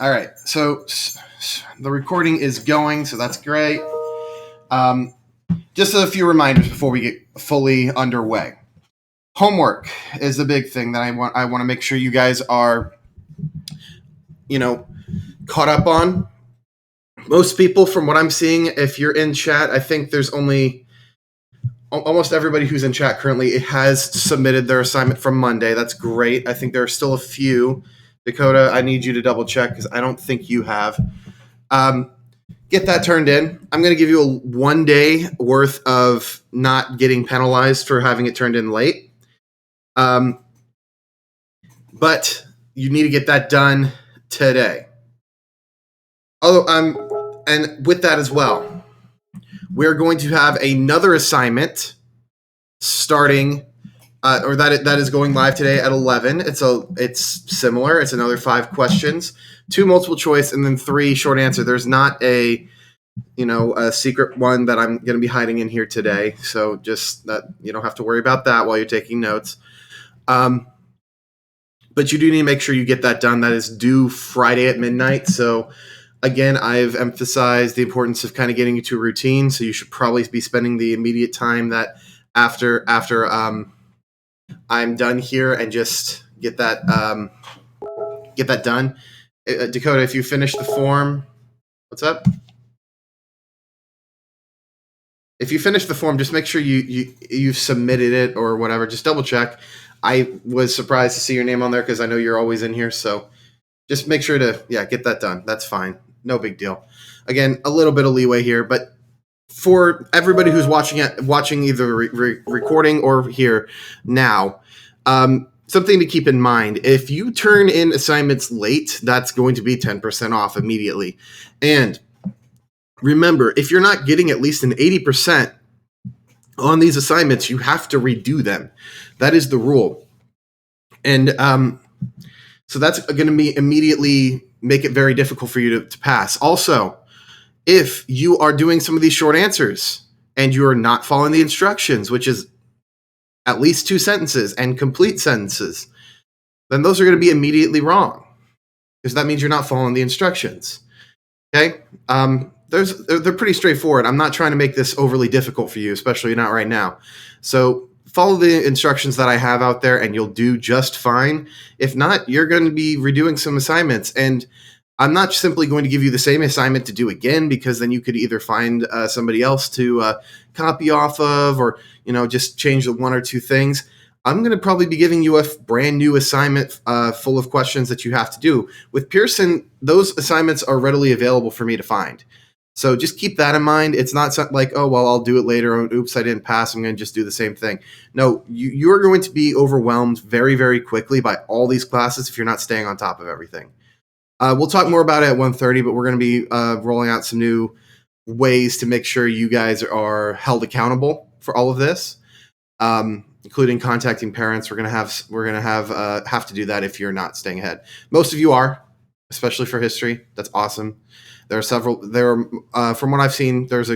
All right. So the recording is going, so that's great. Just a few reminders before we get fully underway. Homework is the big thing that I want to make sure you guys are, caught up on. Most people, from what I'm seeing, if you're in chat, I think there's only almost everybody who's in chat currently has submitted their assignment from Monday. That's great. I think there are still a few. Dakota, I need you to double check because I don't think you have. Get that turned in. I'm going to give you a 1 day worth of not getting penalized for having it turned in late. But you need to get that done today. And with that as well, we're going to have another assignment starting, that is going live today at 11. It's similar. It's another 5 questions, 2 multiple choice, and then 3 short answer. There's not a secret one that I'm going to be hiding in here today. So just that you don't have to worry about that while you're taking notes. But you do need to make sure you get that done. That is due Friday at midnight. So again, I've emphasized the importance of kind of getting into a routine. So you should probably be spending the immediate time that after I'm done here and just get that done. Dakota, if you finish the form, what's up? If you finish the form, just make sure you've submitted it or whatever. Just double check. I was surprised to see your name on there because I know you're always in here. So just make sure to get that done. That's fine. No big deal. Again, a little bit of leeway here, but for everybody who's watching either recording or here now, something to keep in mind: if you turn in assignments late, that's going to be 10% off immediately. And remember, if you're not getting at least an 80% on these assignments, you have to redo them. That is the rule. And so that's going to be immediately make it very difficult for you to pass. Also, if you are doing some of these short answers and you are not following the instructions, which is at least 2 sentences and complete sentences, then those are going to be immediately wrong because that means you're not following the instructions. Okay? They're pretty straightforward. I'm not trying to make this overly difficult for you, especially not right now. So follow the instructions that I have out there and you'll do just fine. If not, you're going to be redoing some assignments. And I'm not simply going to give you the same assignment to do again, because then you could either find somebody else to copy off of or, just change the 1 or 2 things. I'm going to probably be giving you a brand new assignment full of questions that you have to do. With Pearson, those assignments are readily available for me to find. So just keep that in mind. It's not something like, oh, well, I'll do it later. Or, oops, I didn't pass. I'm going to just do the same thing. No, you're going to be overwhelmed very, very quickly by all these classes if you're not staying on top of everything. We'll talk more about it at 1:30, but we're going to be rolling out some new ways to make sure you guys are held accountable for all of this, including contacting parents. We're going to have to do that if you're not staying ahead. Most of you are, especially for history. That's awesome. There are several. From what I've seen, there's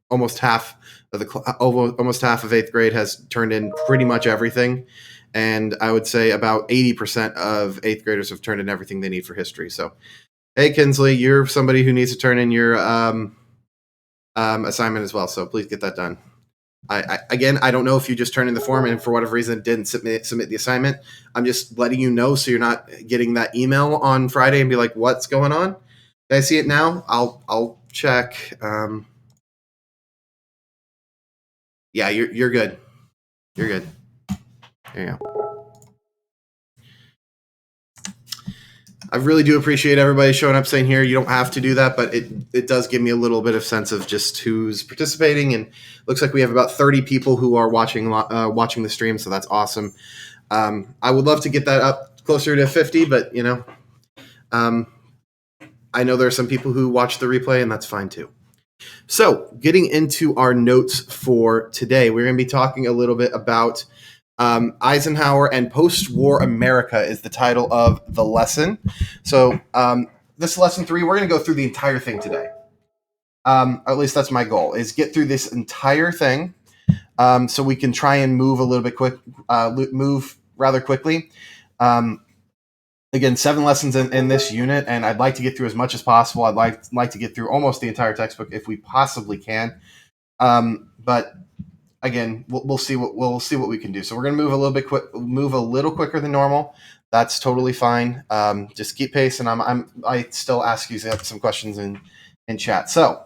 almost half of 8th grade has turned in pretty much everything, and I would say about 80% of 8th graders have turned in everything they need for history. So, hey, Kinsley, you're somebody who needs to turn in your assignment as well. So please get that done. I don't know if you just turned in the form and for whatever reason didn't submit the assignment. I'm just letting you know so you're not getting that email on Friday and be like, what's going on? Did I see it now? I'll check. Yeah, you're good. You're good. There you go. I really do appreciate everybody showing up saying here. You don't have to do that, but it does give me a little bit of sense of just who's participating. And looks like we have about 30 people who are watching the stream, so that's awesome. I would love to get that up closer to 50, but I know there are some people who watch the replay, and that's fine too. So getting into our notes for today, we're going to be talking a little bit about Eisenhower and Post-War America is the title of the lesson. So this lesson 3, we're going to go through the entire thing today. At least that's my goal, is get through this entire thing so we can try and move a little bit move rather quickly. again, 7 lessons in this unit, and I'd like to get through as much as possible. I'd like to get through almost the entire textbook if we possibly can. But again, we'll see what we can do. So we're going to move a little quicker than normal. That's totally fine. Just keep pace, and I still ask you some questions in chat. So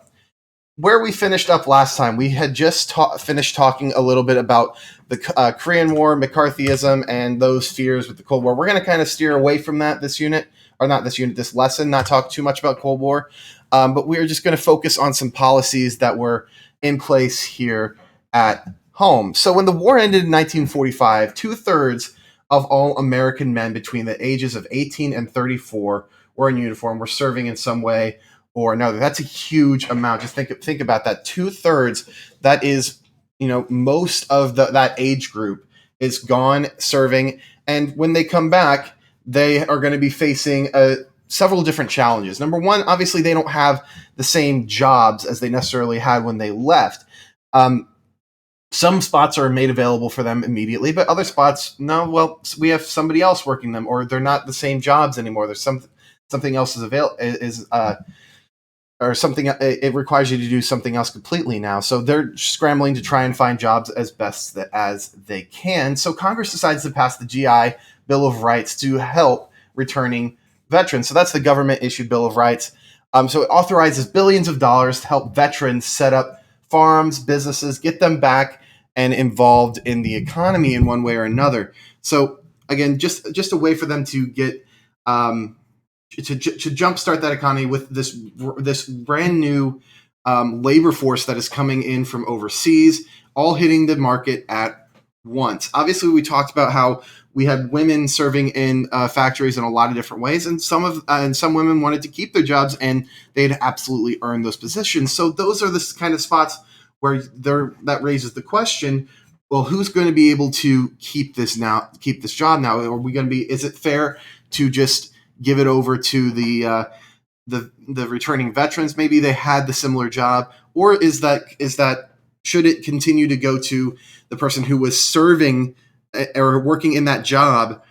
where we finished up last time, we had just finished talking a little bit about the Korean War, McCarthyism, and those fears with the Cold War. We're going to kind of steer away from that this lesson, not talk too much about Cold War, but we're just going to focus on some policies that were in place here at home. So when the war ended in 1945, 2/3 of all American men between the ages of 18 and 34 were in uniform, were serving in some way or another. That's a huge amount. Just think about that. 2/3. That is, most of that age group is gone serving, and when they come back, they are going to be facing several different challenges. Number one, obviously, they don't have the same jobs as they necessarily had when they left. Some spots are made available for them immediately, but other spots, no. Well, we have somebody else working them, or they're not the same jobs anymore. There's something else or something. It requires you to do something else completely now. So they're scrambling to try and find jobs as best as they can. So Congress decides to pass the GI Bill of Rights to help returning veterans. So that's the government-issued Bill of Rights. So it authorizes billions of dollars to help veterans set up farms, businesses, get them back and involved in the economy in one way or another. So again, just a way for them to get to jumpstart that economy with this brand new labor force that is coming in from overseas, all hitting the market at once. Obviously, we talked about how we had women serving in factories in a lot of different ways, and some women wanted to keep their jobs, and they'd absolutely earned those positions. So those are the kind of spots where that raises the question: well, who's going to be able to keep this job now? Are we going to be? Is it fair to just give it over to the returning veterans? Maybe they had the similar job, or is that should it continue to go to the person who was serving or working in that job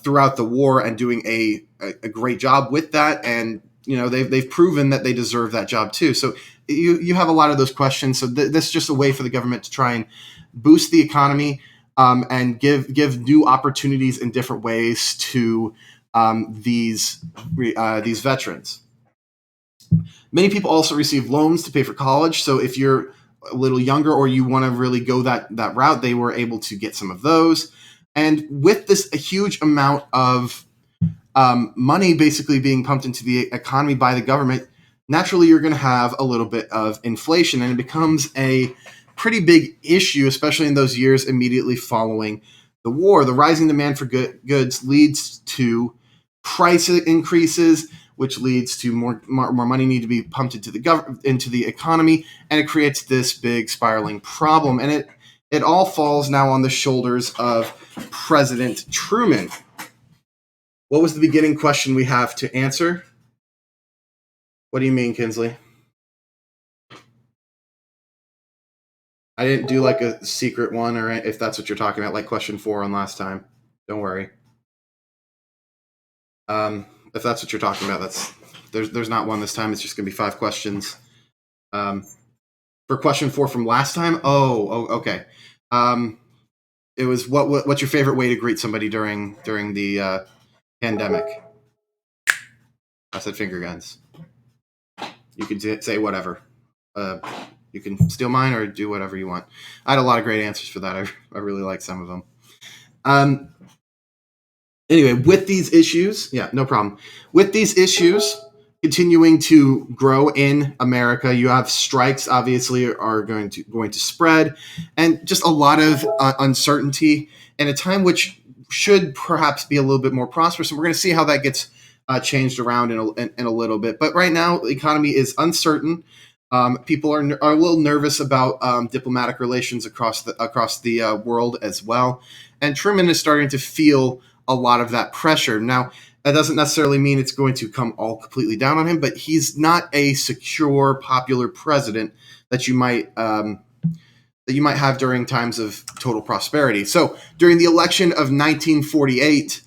throughout the war and doing a great job with that? And they've proven that they deserve that job too. So you have a lot of those questions. So this is just a way for the government to try and boost the economy and give new opportunities in different ways to these veterans. Many people also receive loans to pay for college. So if you're a little younger or you want to really go that route, they were able to get some of those. And with this a huge amount of money basically being pumped into the economy by the government, naturally you're going to have a little bit of inflation, and it becomes a pretty big issue, especially in those years immediately following the war. The rising demand for goods leads to price increases, which leads to more money need to be pumped into the economy, and it creates this big spiraling problem. And it all falls now on the shoulders of President Truman. What was the beginning question we have to answer? What do you mean, Kinsley? I didn't do like a secret one, or if that's what you're talking about, like question 4 on last time. Don't worry. If that's what you're talking about, there's not one this time. It's just going to be 5 questions. For question 4 from last time. Oh, okay. It was what's your favorite way to greet somebody during the pandemic? I said finger guns. You can say whatever. You can steal mine or do whatever you want. I had a lot of great answers for that. I really like some of them. Anyway, with these issues, yeah, no problem. With these issues continuing to grow in America, you have strikes. Obviously, are going to spread, and just a lot of uncertainty. And a time which should perhaps be a little bit more prosperous. And we're going to see how that gets changed around in a little bit. But right now, the economy is uncertain. People are a little nervous about diplomatic relations across the world as well. And Truman is starting to feel a lot of that pressure. Now, that doesn't necessarily mean it's going to come all completely down on him, but he's not a secure, popular president that you might have during times of total prosperity. So during the election of 1948,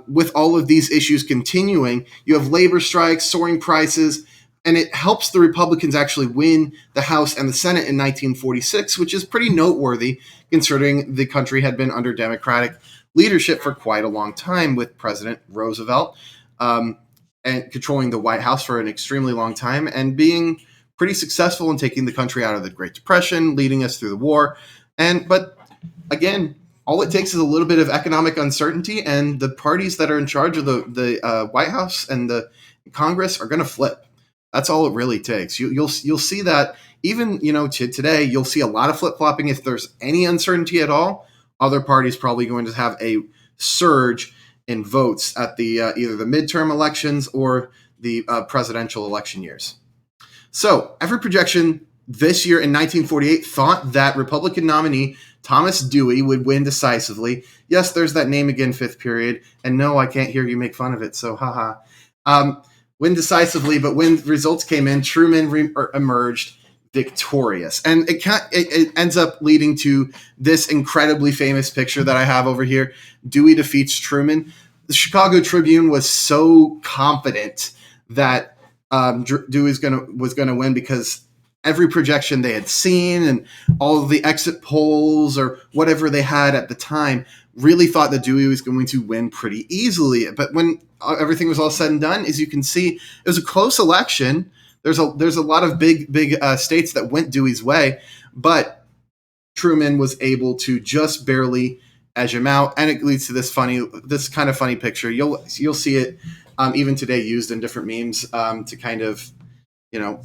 with all of these issues continuing, you have labor strikes, soaring prices, and it helps the Republicans actually win the House and the Senate in 1946, which is pretty noteworthy considering the country had been under Democratic leadership for quite a long time with President Roosevelt, and controlling the White House for an extremely long time and being pretty successful in taking the country out of the Great Depression, leading us through the war. But again, all it takes is a little bit of economic uncertainty, and the parties that are in charge of the White House and the Congress are going to flip. That's all it really takes. You'll see that even today, you'll see a lot of flip flopping. If there's any uncertainty at all, other parties probably going to have a surge in votes at the either the midterm elections or the presidential election years. So every projection this year in 1948 thought that Republican nominee Thomas Dewey would win decisively. Yes, there's that name again, fifth period. And no, I can't hear you make fun of it, so haha. Win decisively, but when results came in, Truman emerged victorious. And it ends up leading to this incredibly famous picture that I have over here. Dewey defeats Truman. The Chicago Tribune was so confident that Dewey was going to win because every projection they had seen and all of the exit polls or whatever they had at the time really thought that Dewey was going to win pretty easily. But when everything was all said and done, as you can see, it was a close election. There's a lot of big states that went Dewey's way, but Truman was able to just barely edge him out, and it leads to this kind of funny picture. You'll see it even today used in different memes to kind of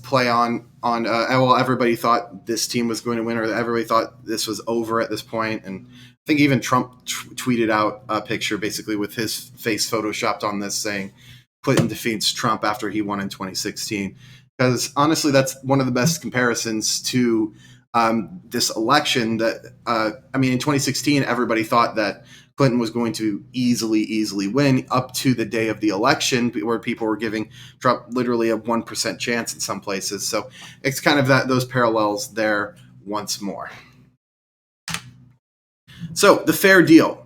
play on well, everybody thought this team was going to win, or everybody thought this was over at this point. And I think even Trump tweeted out a picture basically with his face photoshopped on this saying Clinton defeats Trump after he won in 2016. Because honestly, that's one of the best comparisons to this election. That in 2016, everybody thought that Clinton was going to easily win up to the day of the election, where people were giving Trump literally a 1% chance in some places. So it's kind of those parallels there once more. So the fair deal.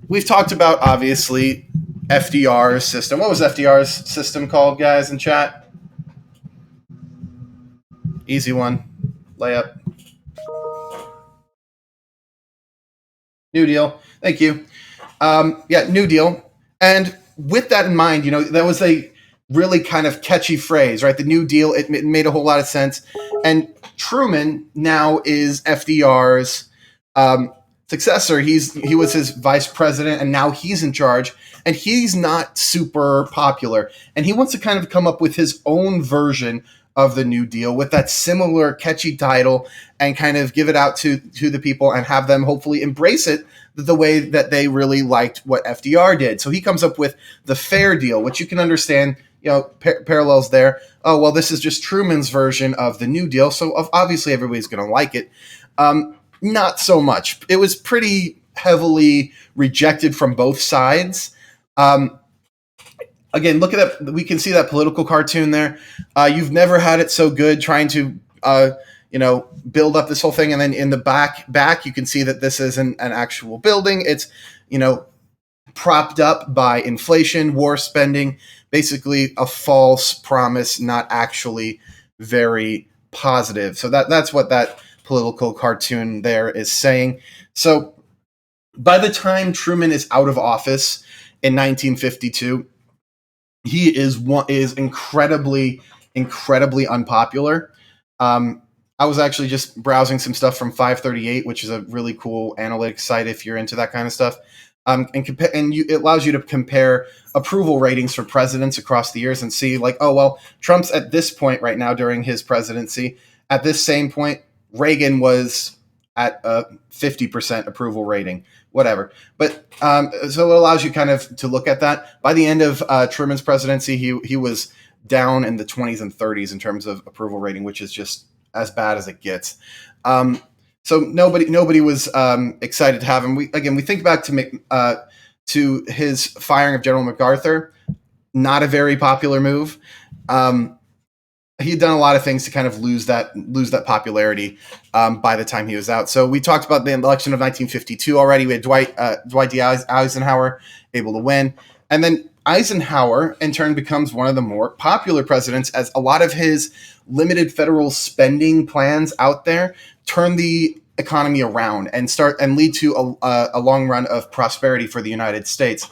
We've talked about, obviously, FDR's system. What was FDR's system called, guys, in chat? Easy one. Layup. New Deal. Thank you. New Deal. And with that in mind, that was a really kind of catchy phrase, right? The New Deal, it made a whole lot of sense. And Truman now is FDR's successor. He was his vice president, and now he's in charge. And he's not super popular. And he wants to kind of come up with his own version of the New Deal with that similar catchy title and kind of give it out to the people and have them hopefully embrace it the way that they really liked what FDR did. So he comes up with the fair deal, which you can understand, parallels there. Oh, well, this is just Truman's version of the New Deal. So obviously everybody's going to like it. Not so much. It was pretty heavily rejected from both sides. Again, look at that. We can see that political cartoon there. You've never had it so good trying to, build up this whole thing. And then in the back, you can see that this isn't an actual building. It's, propped up by inflation, war spending, basically a false promise, not actually very positive. So that's what that political cartoon there is saying. So by the time Truman is out of office in 1952, he is incredibly unpopular. I was actually just browsing some stuff from 538, which is a really cool analytics site if you're into that kind of stuff. It allows you to compare approval ratings for presidents across the years and see Trump's at this point right now during his presidency. At this same point, Reagan was at a 50% approval rating, whatever. But so it allows you kind of to look at that. By the end of Truman's presidency, he was down in the 20s and 30s in terms of approval rating, which is just as bad as it gets. So nobody was excited to have him. We think back to his firing of General MacArthur. Not a very popular move. he had done a lot of things to kind of lose that popularity by the time he was out. So we talked about the election of 1952 already. We had Dwight D. Eisenhower able to win, and then Eisenhower in turn becomes one of the more popular presidents, as a lot of his limited federal spending plans out there turn the economy around and lead to a long run of prosperity for the United States.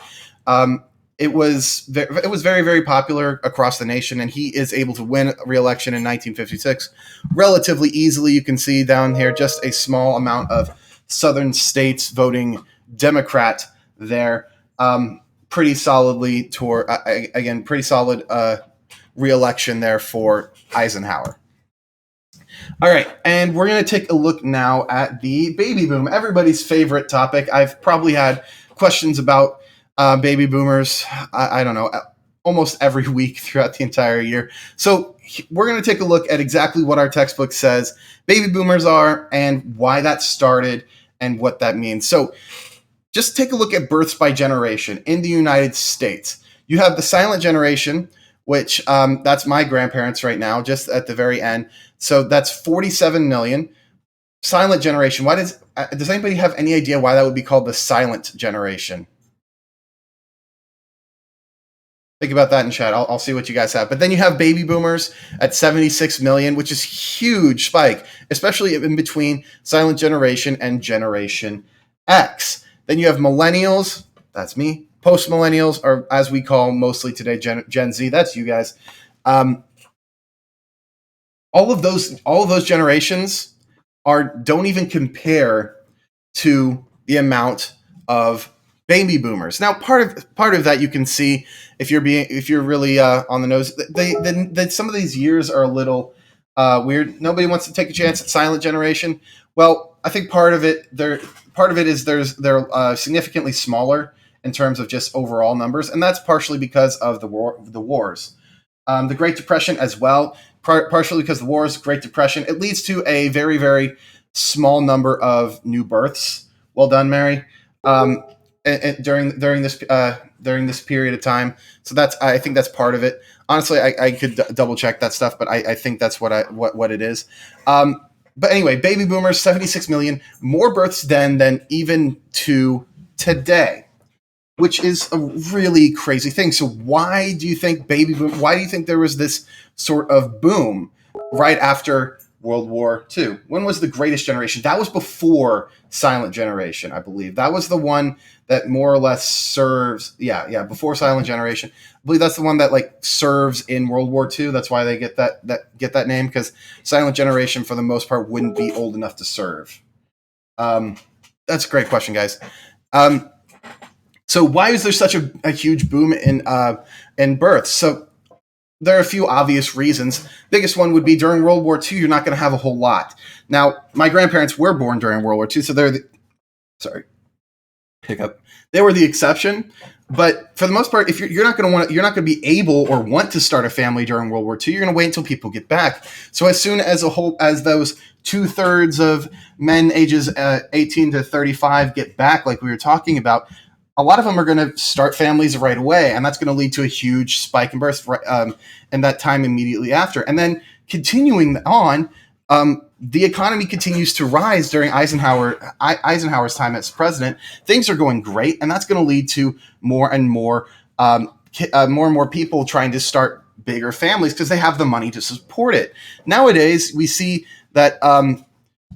It was very, very popular across the nation, and he is able to win re-election in 1956 relatively easily. You can see down here just a small amount of southern states voting Democrat there, pretty solidly toward again pretty solid re-election there for Eisenhower. All right, and we're going to take a look now at the baby boom, everybody's favorite topic. I've probably had questions about baby boomers, I don't know, almost every week throughout the entire year. So we're going to take a look at exactly what our textbook says baby boomers are and why that started and what that means. So just take a look at births by generation in the United States. You have the silent generation, which that's my grandparents right now, just at the very end. So that's 47 million. Silent generation. Why does anybody have any idea why that would be called the silent generation? Think about that in chat. I'll see what you guys have. But then you have baby boomers at 76 million, which is huge spike, especially in between silent generation and Generation X. Then you have millennials. That's me. Post millennials, or as we call mostly today, Gen Z. That's you guys. All of those generations don't even compare to the amount of baby boomers. Now, part of that you can see if you're really on the nose. Some of these years are a little weird. Nobody wants to take a chance at silent generation. Well, I think part of it is they're significantly smaller in terms of just overall numbers, and that's partially because of the wars, the Great Depression as well. Partially because of the wars, Great Depression, it leads to a very, very small number of new births. Well done, Mary. During this period of time, so I think that's part of it. Honestly, I could double check that stuff, but I think that's what it is. But anyway, baby boomers, 76 million, more births than even to today, which is a really crazy thing. So why do you think why do you think there was this sort of boom right after World War II? When was the greatest generation? That was before silent generation, I believe. That was the one that more or less serves, before silent generation. I believe that's the one that serves in World War II. That's why they get that name, because silent generation for the most part wouldn't be old enough to serve. That's a great question, guys. So why is there such a huge boom in births? So there are a few obvious reasons. Biggest one would be during World War II, you're not going to have a whole lot. Now, my grandparents were born during World War II, so they were the exception. But for the most part, if you're not going to be able or want to start a family during World War II, you're going to wait until people get back. So as soon as those 2/3 of men ages 18 to 35 get back, like we were talking about, a lot of them are going to start families right away, and that's going to lead to a huge spike in births in that time immediately after. And then continuing on, the economy continues to rise during Eisenhower's time as president. Things are going great, and that's going to lead to more and more people trying to start bigger families because they have the money to support it. Nowadays, we see that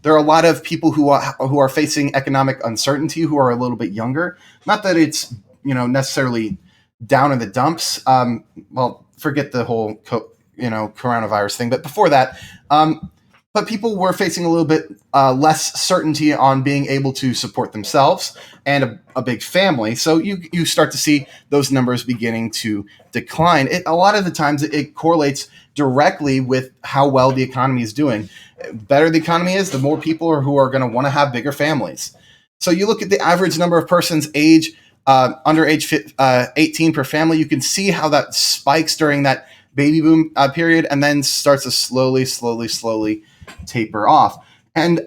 there are a lot of people who are facing economic uncertainty who are a little bit younger. Not that it's necessarily down in the dumps. Well, forget the whole coronavirus thing, but before that, but people were facing a little bit less certainty on being able to support themselves and a big family. So you start to see those numbers beginning to decline. A lot of the times it correlates directly with how well the economy is doing. Better the economy is, the more people who are going to want to have bigger families. So you look at the average number of persons under age 18 per family, you can see how that spikes during that baby boom period and then starts to slowly taper off. And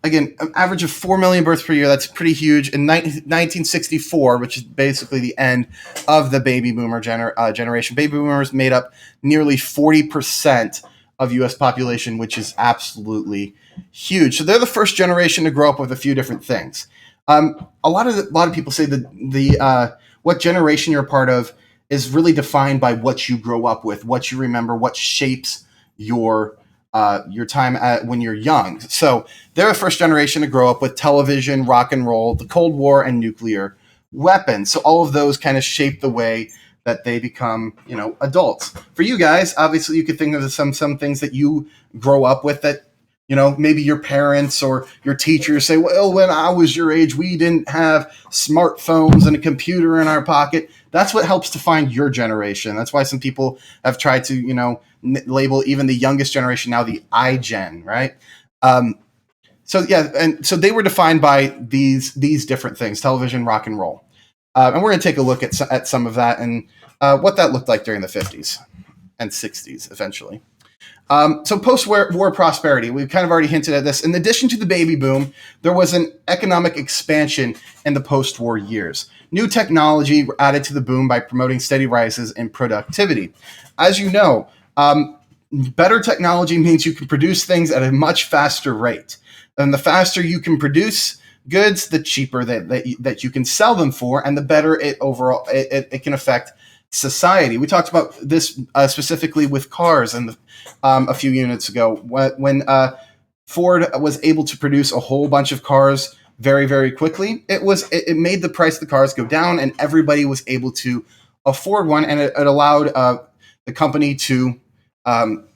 again, an average of 4 million births per year, that's pretty huge. In 1964, which is basically the end of the baby boomer generation, baby boomers made up nearly 40% of U.S. population, which is absolutely huge. So they're the first generation to grow up with a few different things. A lot of people say that what generation you're a part of is really defined by what you grow up with, what you remember, what shapes your time when you're young. So they're the first generation to grow up with television, rock and roll, the Cold War, and nuclear weapons. So all of those kind of shape the way that they become, adults. For you guys, obviously, you could think of some things that you grow up with that, maybe your parents or your teachers say, well, when I was your age, we didn't have smartphones and a computer in our pocket. That's what helps define your generation. That's why some people have tried to, label even the youngest generation now the iGen, right? So yeah, and so they were defined by these different things: television, rock and roll. And we're going to take a look at some of that and what that looked like during the 50s and 60s eventually. So post-war prosperity, we've kind of already hinted at this. In addition to the baby boom, there was an economic expansion in the post-war years. New technology were added to the boom by promoting steady rises in productivity. As you know, better technology means you can produce things at a much faster rate. And the faster you can produce goods, the cheaper that you can sell them for, and the better it can affect society. We talked about this specifically with cars and a few units ago when Ford was able to produce a whole bunch of cars very, very quickly. It made the price of the cars go down, and everybody was able to afford one, and it allowed the company to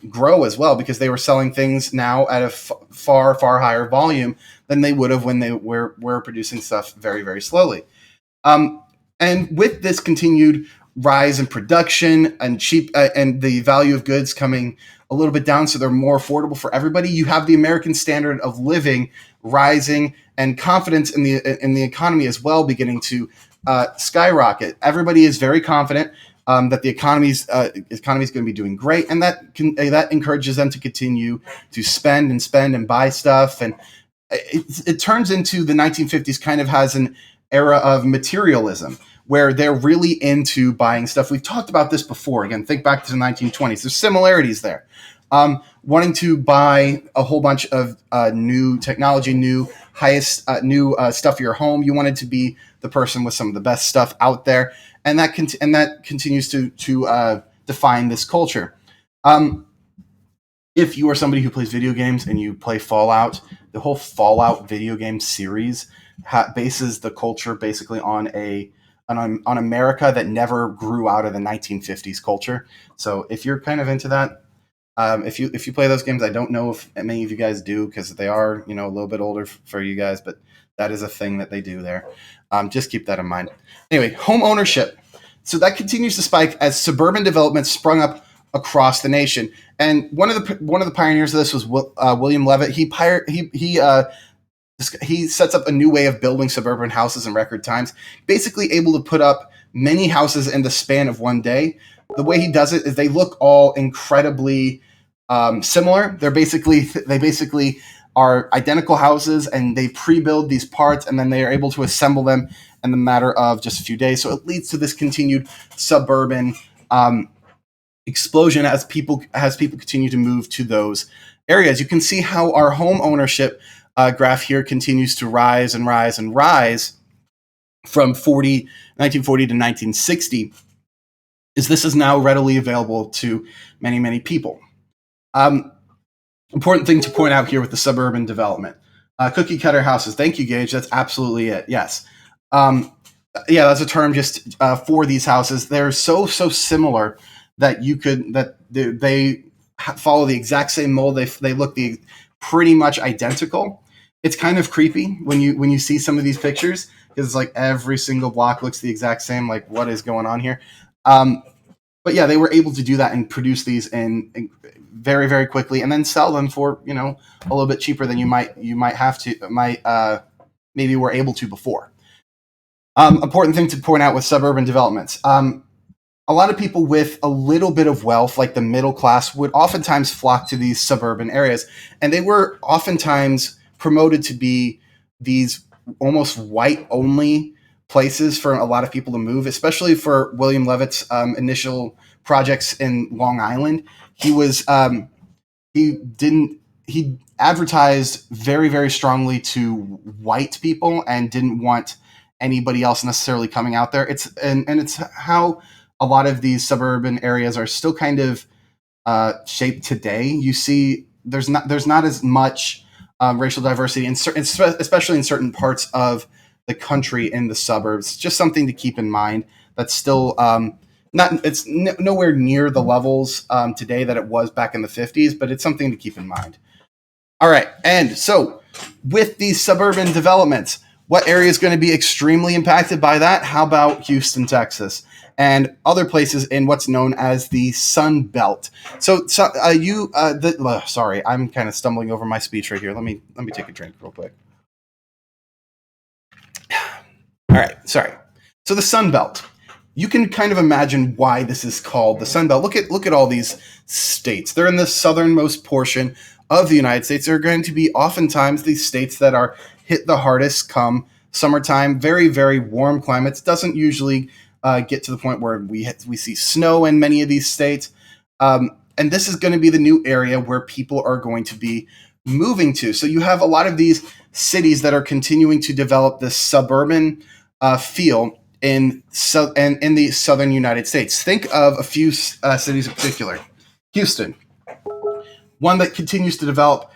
grow as well, because they were selling things now at a far, far higher volume than they would have when they were producing stuff very, very slowly. And with this continued rise in production and and the value of goods coming a little bit down, so they're more affordable for everybody, you have the American standard of living rising, and confidence in the economy as well beginning to skyrocket. Everybody is very confident that the economy is going to be doing great, and that encourages them to continue to spend and buy stuff. And it turns into the 1950s kind of has an era of materialism where they're really into buying stuff. We've talked about this before. Again, think back to the 1920s. There's similarities there. Wanting to buy a whole bunch of new technology, new stuff for your home. You wanted to be the person with some of the best stuff out there, and that continues to define this culture. If you are somebody who plays video games and you play Fallout, the whole Fallout video game series bases the culture basically on America that never grew out of the 1950s culture. So if you're kind of into that, if you play those games, I don't know if many of you guys do, because they are a little bit older for you guys, but that is a thing that they do there. Just keep that in mind. Anyway, home ownership. So that continues to spike as suburban development sprung up across the nation. And one of the pioneers of this was William Levitt. He sets up a new way of building suburban houses in record times, basically able to put up many houses in the span of one day. The way he does it is they look all incredibly similar. They basically are identical houses, and they pre-build these parts, and then they are able to assemble them in the matter of just a few days. So it leads to this continued suburban explosion as people continue to move to those areas. You can see how our home ownership graph here continues to rise and rise and rise from 1940 to 1960. This is now readily available to many, many people. Important thing to point out here with the suburban development. Cookie cutter houses. Thank you, Gage. That's absolutely it. Yes. That's a term just for these houses. They're so similar that they follow the exact same mold. They look pretty much identical. It's kind of creepy when you see some of these pictures, because it's like every single block looks the exact same. Like, what is going on here? But yeah, they were able to do that and produce these in very, very quickly, and then sell them for a little bit cheaper than you might maybe were able to before. Important thing to point out with suburban developments. A lot of people with a little bit of wealth, like the middle class, would oftentimes flock to these suburban areas, and they were oftentimes promoted to be these almost white-only places for a lot of people to move, especially for William Levitt's initial projects in Long Island. He was he didn't he advertised very, very strongly to white people and didn't want anybody else necessarily coming out there. And it's how a lot of these suburban areas are still kind of shaped today. You see, there's not as much racial diversity in certain, especially in certain parts of the country in the suburbs. Just something to keep in mind. That's still not it's nowhere near the levels today that it was back in the 50s, but it's something to keep in mind. All right, and so with these suburban developments, what area is going to be extremely impacted by that? How about Houston, Texas, and other places in what's known as the Sun Belt? Sorry, I'm kind of stumbling over my speech right here. Let me take a drink real quick. All right, sorry. So the Sun Belt. You can kind of imagine why this is called the Sun Belt. Look at all these states. They're in the southernmost portion of the United States. They're going to be oftentimes these states that are hit the hardest come summertime. Very, very warm climates. Doesn't usually get to the point where we see snow in many of these states. And this is going to be the new area where people are going to be moving to. So you have a lot of these cities that are continuing to develop this suburban feel in the southern United States. Think of a few cities in particular. Houston, one that continues to develop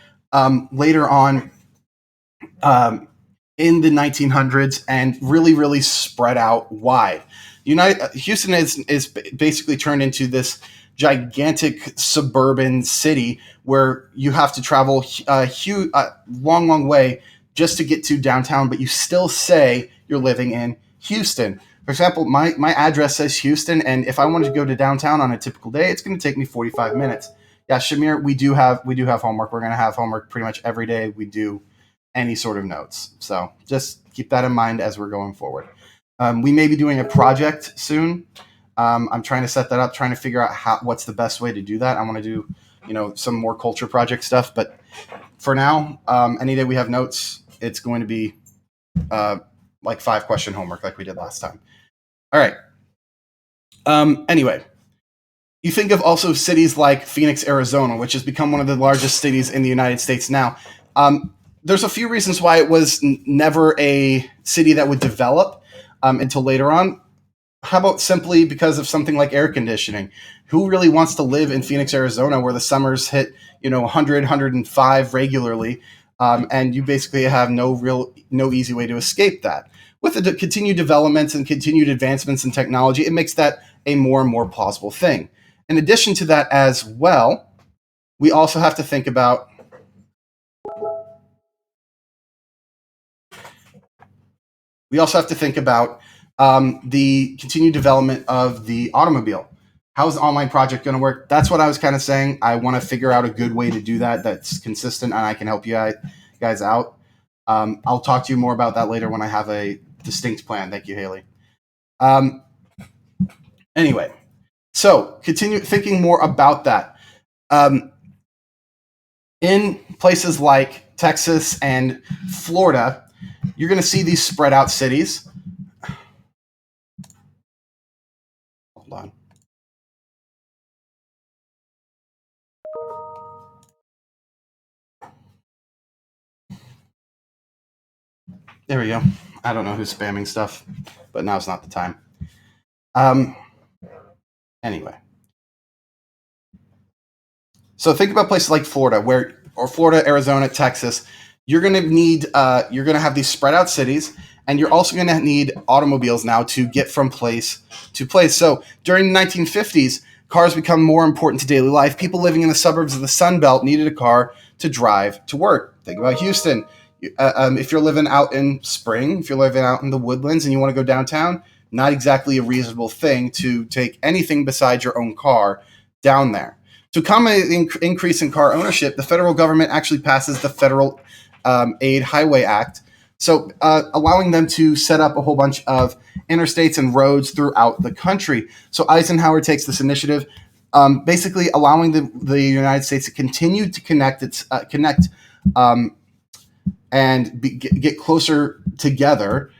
later on in the 1900s and really, really spread out wide. Houston is basically turned into this gigantic suburban city where you have to travel a long, long way just to get to downtown, but you still say you're living in Houston. For example, my address says Houston, and if I wanted to go to downtown on a typical day, it's going to take me 45 minutes. Yeah, Shamir, we do have homework. We're going to have homework pretty much every day we do any sort of notes. So just keep that in mind as we're going forward. We may be doing a project soon. I'm trying to set that up, trying to figure out what's the best way to do that. I want to do, some more culture project stuff. But for now, any day we have notes, it's going to be like 5-question homework like we did last time. All right. Anyway, you think of also cities like Phoenix, Arizona, which has become one of the largest cities in the United States now. There's a few reasons why it was never a city that would develop until later on. How about simply because of something like air conditioning? Who really wants to live in Phoenix, Arizona, where the summers hit 100, 105 regularly, and you basically have no easy way to escape that? With the continued developments and continued advancements in technology, it makes that a more and more plausible thing. In addition to that as well, we also have to think about the continued development of the automobile. How's the online project going to work? That's what I was kind of saying. I want to figure out a good way to do that that's consistent, and I can help you guys out. I'll talk to you more about that later when I have a distinct plan. Thank you, Haley. Anyway, so continue thinking more about that. In places like Texas and Florida, you're going to see these spread out cities. Hold on. There we go. I don't know who's spamming stuff, but now's not the time. Anyway. So think about places like Florida, Florida, Arizona, Texas. You're going to have these spread out cities, and you're also going to need automobiles now to get from place to place. So during the 1950s, cars become more important to daily life. People living in the suburbs of the Sun Belt needed a car to drive to work. Think about Houston. If you're living out in Spring, if you're living out in the Woodlands and you want to go downtown, not exactly a reasonable thing to take anything besides your own car down there. To accommodate the increase in car ownership, the federal government actually passes the Federal Aid Highway Act, so allowing them to set up a whole bunch of interstates and roads throughout the country. So Eisenhower takes this initiative, basically allowing the United States to continue to connect and get closer together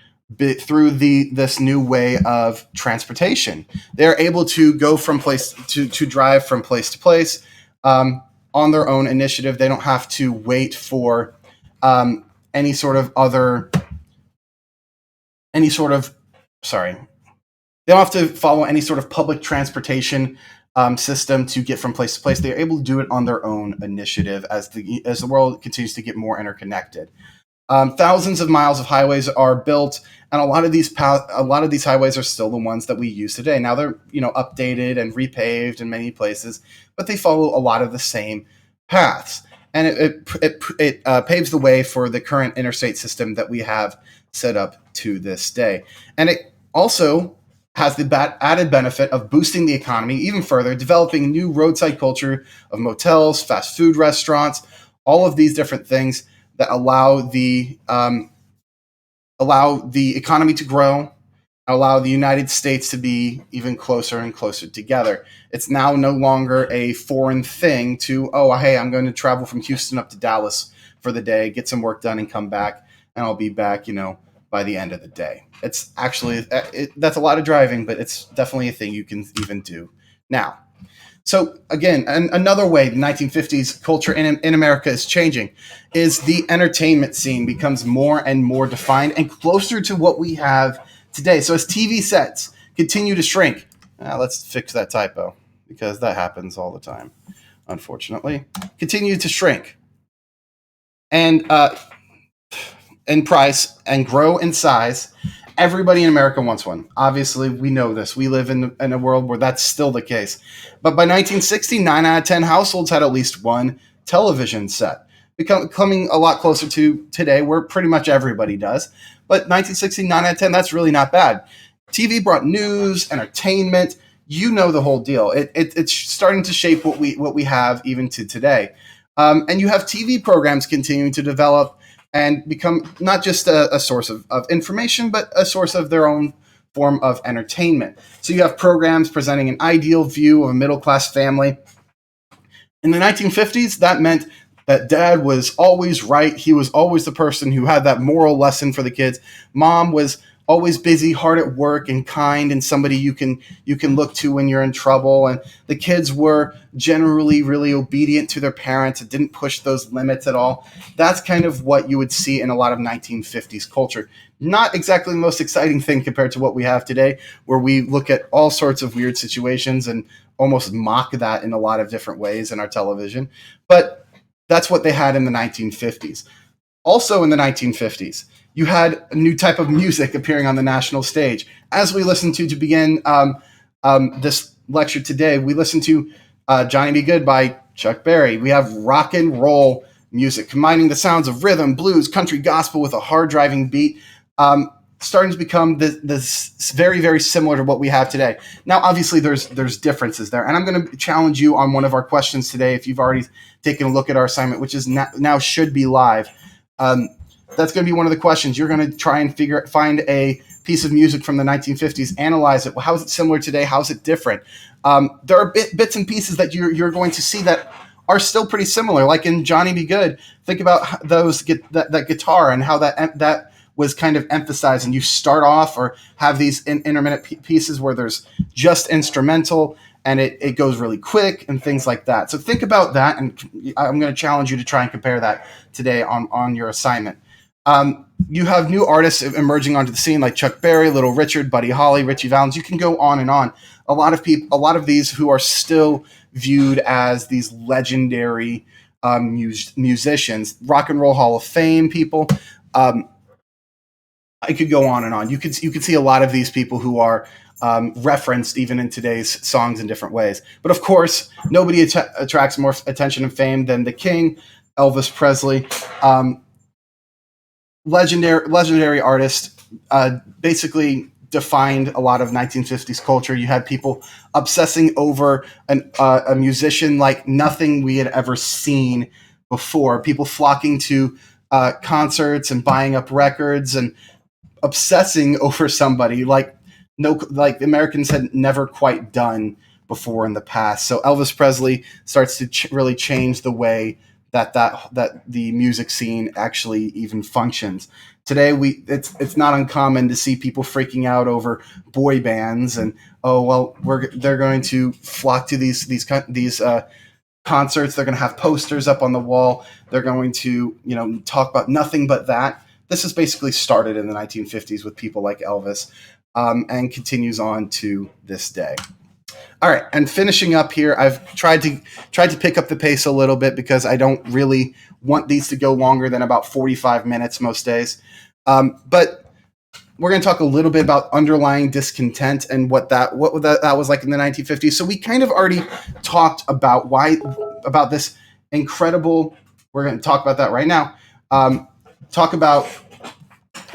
through this new way of transportation. They're able to go from place to drive from place to place. on their own initiative. They don't have to wait for any sort of other, any sort of, sorry, they don't have to follow any sort of public transportation system to get from place to place. They're able to do it on their own initiative as the world continues to get more interconnected. Thousands of miles of highways are built, and a lot of these highways are still the ones that we use today. Now they're updated and repaved in many places, but they follow a lot of the same paths, and it paves the way for the current interstate system that we have set up to this day. And it also has the added benefit of boosting the economy even further, developing new roadside culture of motels, fast food restaurants, all of these different things that allow the economy to grow, allow the United States to be even closer and closer together. It's now no longer a foreign thing to, oh, hey, I'm going to travel from Houston up to Dallas for the day, get some work done, and come back, and I'll be back, by the end of the day. It's actually, that's a lot of driving, but it's definitely a thing you can even do now. So again, another way the 1950s culture in America is changing is the entertainment scene becomes more and more defined and closer to what we have today. So as TV sets continue to shrink, let's fix that typo because that happens all the time, unfortunately, continue to shrink and in price and grow in size. Everybody in America wants one. Obviously, we know this. We live in a world where that's still the case. But by 1960, 9 out of 10 households had at least one television set, coming a lot closer to today where pretty much everybody does. But 1960, 9 out of 10, that's really not bad. TV brought news, entertainment, the whole deal. It's starting to shape what we have even to today. And you have TV programs continuing to develop and become not just a source of information, but a source of their own form of entertainment. So you have programs presenting an ideal view of a middle-class family. In the 1950s, that meant that dad was always right. He was always the person who had that moral lesson for the kids. Mom was always busy, hard at work, and kind, and somebody you can look to when you're in trouble. And the kids were generally really obedient to their parents and didn't push those limits at all. That's kind of what you would see in a lot of 1950s culture. Not exactly the most exciting thing compared to what we have today, where we look at all sorts of weird situations and almost mock that in a lot of different ways in our television. But that's what they had in the 1950s. Also in the 1950s, you had a new type of music appearing on the national stage. As we listen to begin this lecture today, we listen to Johnny Be Good by Chuck Berry. We have rock and roll music, combining the sounds of rhythm, blues, country, gospel with a hard-driving beat, starting to become this very, very similar to what we have today. Now, obviously, there's differences there, and I'm going to challenge you on one of our questions today if you've already taken a look at our assignment, which is now should be live. That's going to be one of the questions. You're going to try and find a piece of music from the 1950s, analyze it. Well, how is it similar today? How is it different? There are bits and pieces that you're going to see that are still pretty similar. Like in Johnny Be Good, think about that guitar and how that was kind of emphasized. And you start off or have these intermittent pieces where there's just instrumental and it goes really quick and things like that. So think about that, and I'm going to challenge you to try and compare that today on your assignment. You have new artists emerging onto the scene like Chuck Berry, Little Richard, Buddy Holly, Richie Valens. You can go on and on. A lot of these who are still viewed as these legendary musicians, Rock and Roll Hall of Fame people. I could go on and on. You could see a lot of these people who are referenced even in today's songs in different ways. But of course, nobody attracts more attention and fame than the King, Elvis Presley. Legendary artist, basically defined a lot of 1950s culture. You had people obsessing over a musician like nothing we had ever seen before. People flocking to concerts and buying up records and obsessing over somebody like Americans had never quite done before in the past. So Elvis Presley starts to really change the way that the music scene actually even functions. Today, it's not uncommon to see people freaking out over boy bands and they're going to flock to these concerts. They're going to have posters up on the wall. They're going to, talk about nothing but that. This is basically started in the 1950s with people like Elvis, and continues on to this day. All right, and finishing up here, I've tried to pick up the pace a little bit because I don't really want these to go longer than about 45 minutes most days. But we're going to talk a little bit about underlying discontent and what that was like in the 1950s. So we kind of already talked about this incredible. We're going to talk about that right now. Talk about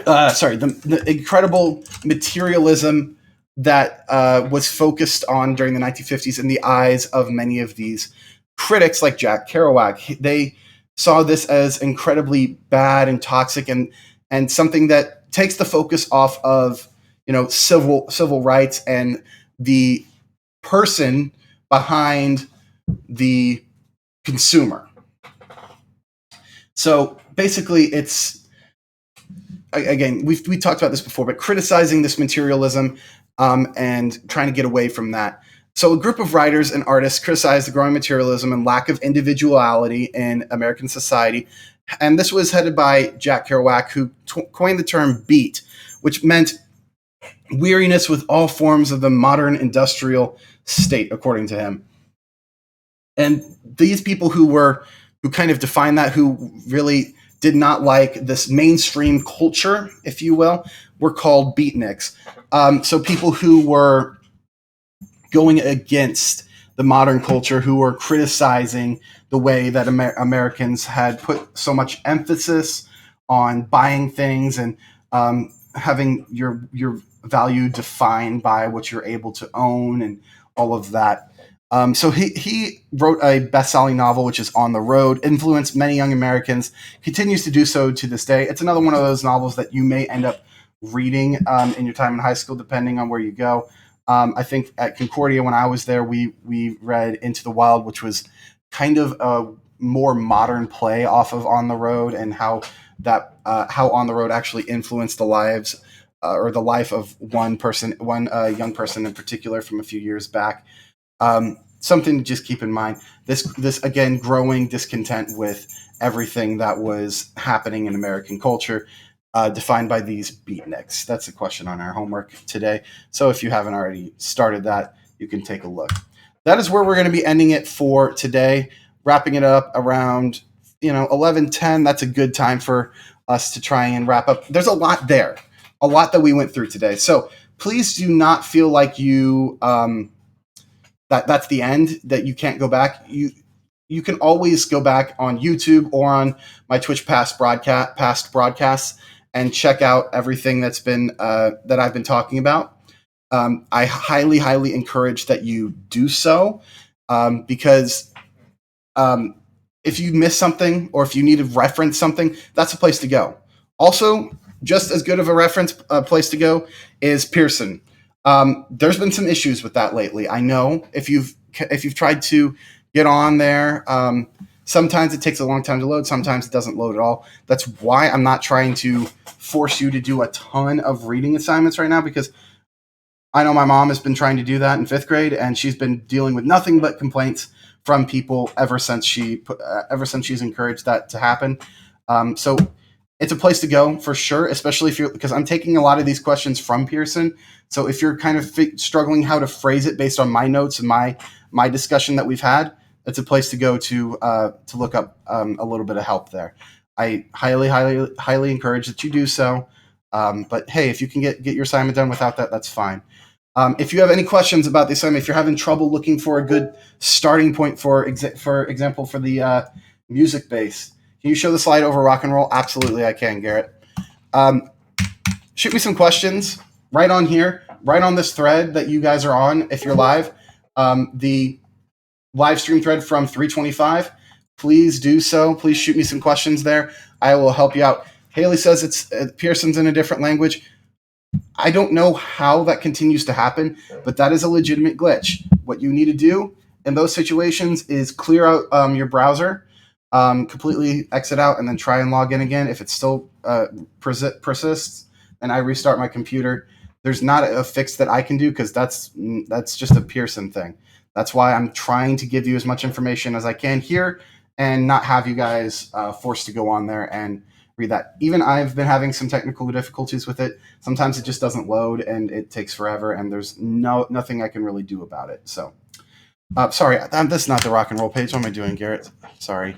the incredible materialism that was focused on during the 1950s in the eyes of many of these critics like Jack Kerouac. They saw this as incredibly bad and toxic, and something that takes the focus off of civil rights and the person behind the consumer. So basically, it's, again, we talked about this before, but criticizing this materialism and trying to get away from that. So a group of writers and artists criticized the growing materialism and lack of individuality in American society. And this was headed by Jack Kerouac, who coined the term beat, which meant weariness with all forms of the modern industrial state, according to him. And these people who kind of defined that, who really did not like this mainstream culture, if you will, were called Beatniks. So people who were going against the modern culture, who were criticizing the way that Americans had put so much emphasis on buying things and having your value defined by what you're able to own and all of that. So he wrote a best-selling novel, which is On the Road, influenced many young Americans, continues to do so to this day. It's another one of those novels that you may end up reading in your time in high school, depending on where you go. I think at Concordia, when I was there, we read Into the Wild, which was kind of a more modern play off of On the Road, and how On the Road actually influenced the lives or the life of one young person in particular from a few years back. Something to just keep in mind. This again, growing discontent with everything that was happening in American culture, defined by these beatniks. That's a question on our homework today. So if you haven't already started that, you can take a look. That is where we're going to be ending it for today. Wrapping it up around 11:10. That's a good time for us to try and wrap up. There's a lot there, a lot that we went through today. So please do not feel like you that's the end, that you can't go back. You can always go back on YouTube or on my Twitch past broadcasts and check out everything that's been that I've been talking about. I highly encourage that you do so, because if you miss something or if you need to reference something, that's a place to go. Also, just as good of a reference place to go is Pearson. There's been some issues with that lately. I know if you've tried to get on there, sometimes it takes a long time to load. Sometimes it doesn't load at all. That's why I'm not trying to force you to do a ton of reading assignments right now, because I know my mom has been trying to do that in 5th grade, and she's been dealing with nothing but complaints from people ever since she's encouraged that to happen. So it's a place to go for sure, especially because I'm taking a lot of these questions from Pearson. So if you're kind of struggling how to phrase it based on my notes and my discussion that we've had, it's a place to go to look up a little bit of help there. I highly encourage that you do so. But hey, if you can get your assignment done without that, that's fine. If you have any questions about the assignment, if you're having trouble looking for a good starting point, for example, for the music base, can you show the slide over rock and roll? Absolutely, I can, Garrett. Shoot me some questions right on here, right on this thread that you guys are on if you're live. The live stream thread from 325. Please do so. Please shoot me some questions there. I will help you out. Haley says it's Pearson's in a different language. I don't know how that continues to happen, but that is a legitimate glitch. What you need to do in those situations is clear out your browser, completely exit out, and then try and log in again. If it still persists, and I restart my computer. There's not a fix that I can do, because that's just a Pearson thing. That's why I'm trying to give you as much information as I can here and not have you guys forced to go on there and read that. Even I've been having some technical difficulties with it. Sometimes it just doesn't load and it takes forever, and there's nothing I can really do about it. So, sorry, this is not the rock and roll page. What am I doing, Garrett? Sorry.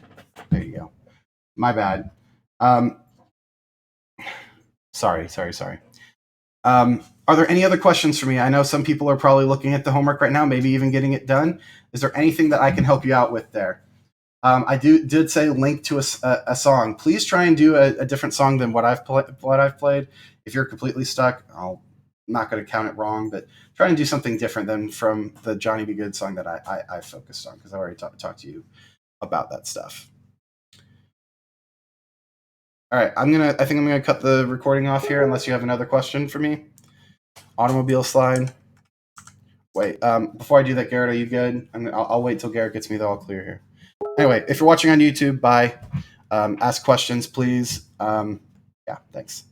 There you go. My bad. Sorry. Are there any other questions for me? I know some people are probably looking at the homework right now, maybe even getting it done. Is there anything that I can help you out with there? I did say link to a song. Please try and do a different song than what I've played. If you're completely stuck, I'm not going to count it wrong, but try and do something different than from the Johnny B. Good song that I focused on, because I already talked to you about that stuff. All right, I think I'm gonna cut the recording off here unless you have another question for me. Automobile slide. Wait, before I do that, Garrett, are you good? I'll wait till Garrett gets me the all clear here. Anyway, if you're watching on YouTube, bye. Ask questions, please. Yeah, thanks.